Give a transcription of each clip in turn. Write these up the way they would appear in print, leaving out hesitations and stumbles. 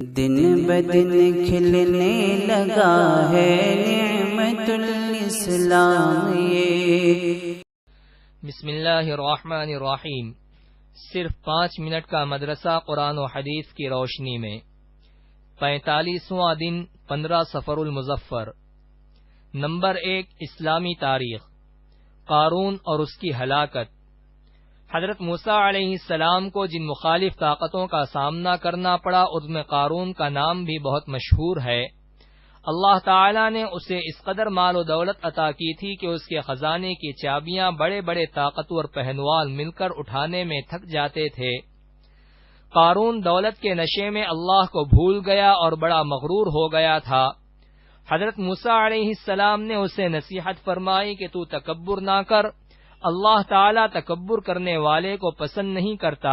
دن بدن کھلنے لگا ہے نعمت الاسلام یہ۔ بسم اللہ الرحمن الرحیم۔ صرف 5 منٹ کا مدرسہ قرآن و حدیث کی روشنی میں 45واں دن 15 صفر المظفر۔ نمبر 1، اسلامی تاریخ، قارون اور اس کی ہلاکت۔ حضرت موسیٰ علیہ السلام کو جن مخالف طاقتوں کا سامنا کرنا پڑا ان میں قارون کا نام بھی بہت مشہور ہے۔ اللہ تعالی نے اسے اس قدر مال و دولت عطا کی تھی کہ اس کے خزانے کی چابیاں بڑے بڑے طاقتور پہلوان مل کر اٹھانے میں تھک جاتے تھے۔ قارون دولت کے نشے میں اللہ کو بھول گیا اور بڑا مغرور ہو گیا تھا۔ حضرت موسیٰ علیہ السلام نے اسے نصیحت فرمائی کہ تو تکبر نہ کر، اللہ تعالی تکبر کرنے والے کو پسند نہیں کرتا،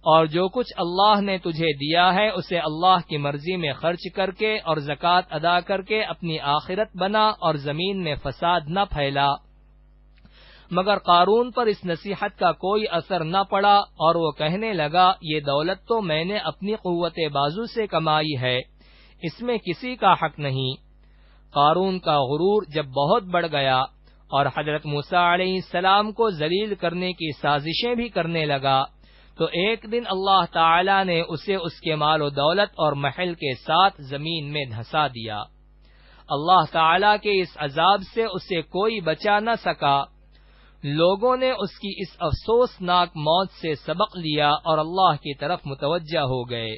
اور جو کچھ اللہ نے تجھے دیا ہے اسے اللہ کی مرضی میں خرچ کر کے اور زکوٰۃ ادا کر کے اپنی آخرت بنا اور زمین میں فساد نہ پھیلا۔ مگر قارون پر اس نصیحت کا کوئی اثر نہ پڑا اور وہ کہنے لگا، یہ دولت تو میں نے اپنی قوت بازو سے کمائی ہے، اس میں کسی کا حق نہیں۔ قارون کا غرور جب بہت بڑھ گیا اور حضرت موسیٰ علیہ السلام کو ذلیل کرنے کی سازشیں بھی کرنے لگا، تو ایک دن اللہ تعالی نے اسے اس کے مال و دولت اور محل کے ساتھ زمین میں دھسا دیا۔ اللہ تعالی کے اس عذاب سے اسے کوئی بچا نہ سکا۔ لوگوں نے اس کی اس افسوسناک موت سے سبق لیا اور اللہ کی طرف متوجہ ہو گئے۔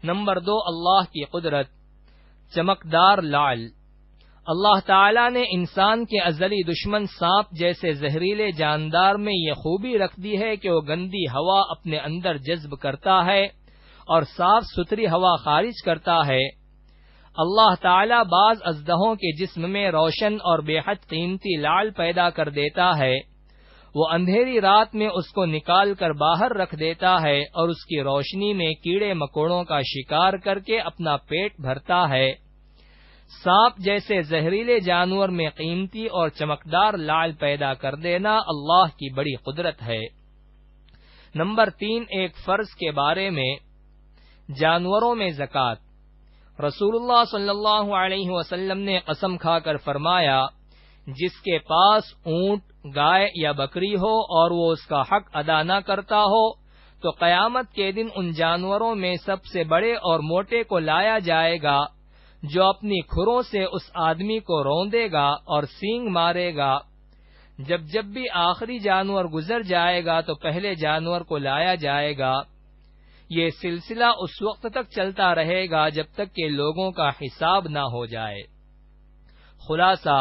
نمبر 2، اللہ کی قدرت، چمکدار لعل۔ اللہ تعالی نے انسان کے ازلی دشمن سانپ جیسے زہریلے جاندار میں یہ خوبی رکھ دی ہے کہ وہ گندی ہوا اپنے اندر جذب کرتا ہے اور صاف ستھری ہوا خارج کرتا ہے۔ اللہ تعالی بعض اژدہوں کے جسم میں روشن اور بے حد قیمتی لعل پیدا کر دیتا ہے، وہ اندھیری رات میں اس کو نکال کر باہر رکھ دیتا ہے اور اس کی روشنی میں کیڑے مکوڑوں کا شکار کر کے اپنا پیٹ بھرتا ہے۔ سانپ جیسے زہریلے جانور میں قیمتی اور چمکدار لعل پیدا کر دینا اللہ کی بڑی قدرت ہے۔ نمبر 3، ایک فرض کے بارے میں، جانوروں میں زکوٰۃ۔ رسول اللہ صلی اللہ علیہ وسلم نے قسم کھا کر فرمایا، جس کے پاس اونٹ، گائے یا بکری ہو اور وہ اس کا حق ادا نہ کرتا ہو تو قیامت کے دن ان جانوروں میں سب سے بڑے اور موٹے کو لایا جائے گا، جو اپنی کھروں سے اس آدمی کو روندے گا اور سینگ مارے گا۔ جب بھی آخری جانور گزر جائے گا تو پہلے جانور کو لایا جائے گا۔ یہ سلسلہ اس وقت تک چلتا رہے گا جب تک کہ لوگوں کا حساب نہ ہو جائے۔ خلاصہ،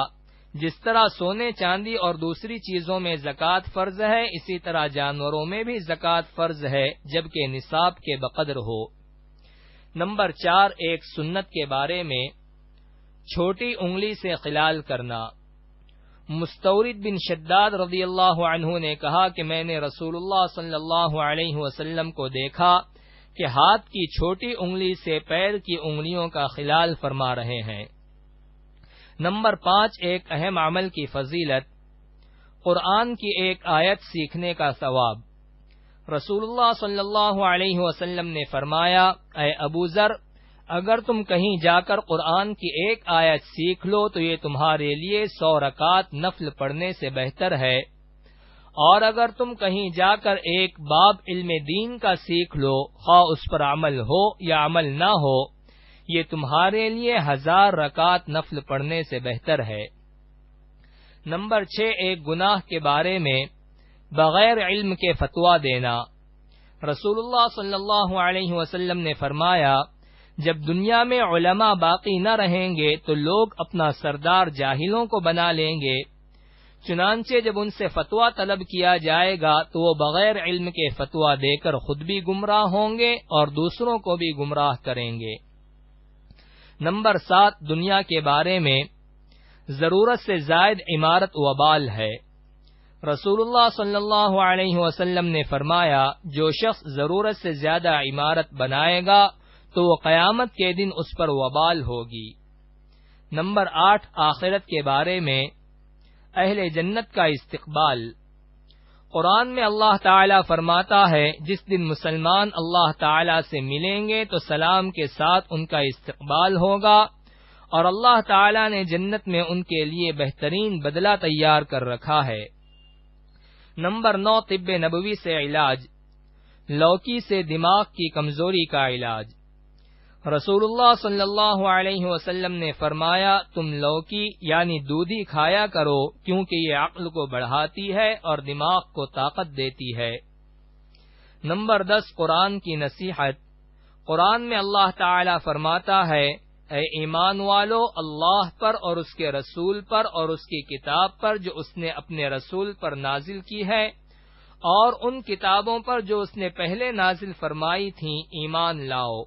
جس طرح سونے چاندی اور دوسری چیزوں میں زکوٰۃ فرض ہے، اسی طرح جانوروں میں بھی زکوٰۃ فرض ہے، جبکہ نصاب کے بقدر ہو۔ نمبر 4، ایک سنت کے بارے میں، چھوٹی انگلی سے خلال کرنا۔ مستورد بن شداد رضی اللہ عنہ نے کہا کہ میں نے رسول اللہ صلی اللہ علیہ وسلم کو دیکھا کہ ہاتھ کی چھوٹی انگلی سے پیر کی انگلیوں کا خلال فرما رہے ہیں۔ نمبر 5، ایک اہم عمل کی فضیلت، قرآن کی ایک آیت سیکھنے کا ثواب۔ رسول اللہ صلی اللہ علیہ وسلم نے فرمایا، اے ابو ذر، اگر تم کہیں جا کر قرآن کی ایک آیت سیکھ لو تو یہ تمہارے لیے 100 رکعت نفل پڑھنے سے بہتر ہے، اور اگر تم کہیں جا کر ایک باب علم دین کا سیکھ لو، خواہ اس پر عمل ہو یا عمل نہ ہو، یہ تمہارے لیے 1000 رکعت نفل پڑھنے سے بہتر ہے۔ نمبر 6، ایک گناہ کے بارے میں، بغیر علم کے فتویٰ دینا۔ رسول اللہ صلی اللہ علیہ وسلم نے فرمایا، جب دنیا میں علماء باقی نہ رہیں گے تو لوگ اپنا سردار جاہلوں کو بنا لیں گے، چنانچہ جب ان سے فتویٰ طلب کیا جائے گا تو وہ بغیر علم کے فتویٰ دے کر خود بھی گمراہ ہوں گے اور دوسروں کو بھی گمراہ کریں گے۔ نمبر 7، دنیا کے بارے میں، ضرورت سے زائد عمارت وبال ہے۔ رسول اللہ صلی اللہ علیہ وسلم نے فرمایا، جو شخص ضرورت سے زیادہ عمارت بنائے گا تو وہ قیامت کے دن اس پر وبال ہوگی۔ نمبر 8، آخرت کے بارے میں، اہل جنت کا استقبال۔ قرآن میں اللہ تعالی فرماتا ہے جس دن مسلمان اللہ تعالی سے ملیں گے تو سلام کے ساتھ ان کا استقبال ہوگا، اور اللہ تعالی نے جنت میں ان کے لیے بہترین بدلہ تیار کر رکھا ہے۔ نمبر 9، طب نبوی سے علاج، لوکی سے دماغ کی کمزوری کا علاج۔ رسول اللہ صلی اللہ علیہ وسلم نے فرمایا، تم لوکی یعنی دودھی کھایا کرو، کیونکہ یہ عقل کو بڑھاتی ہے اور دماغ کو طاقت دیتی ہے۔ نمبر 10، قرآن کی نصیحت۔ قرآن میں اللہ تعالی فرماتا ہے، اے ایمان والو، اللہ پر اور اس کے رسول پر اور اس کی کتاب پر جو اس نے اپنے رسول پر نازل کی ہے، اور ان کتابوں پر جو اس نے پہلے نازل فرمائی تھیں ایمان لاؤ۔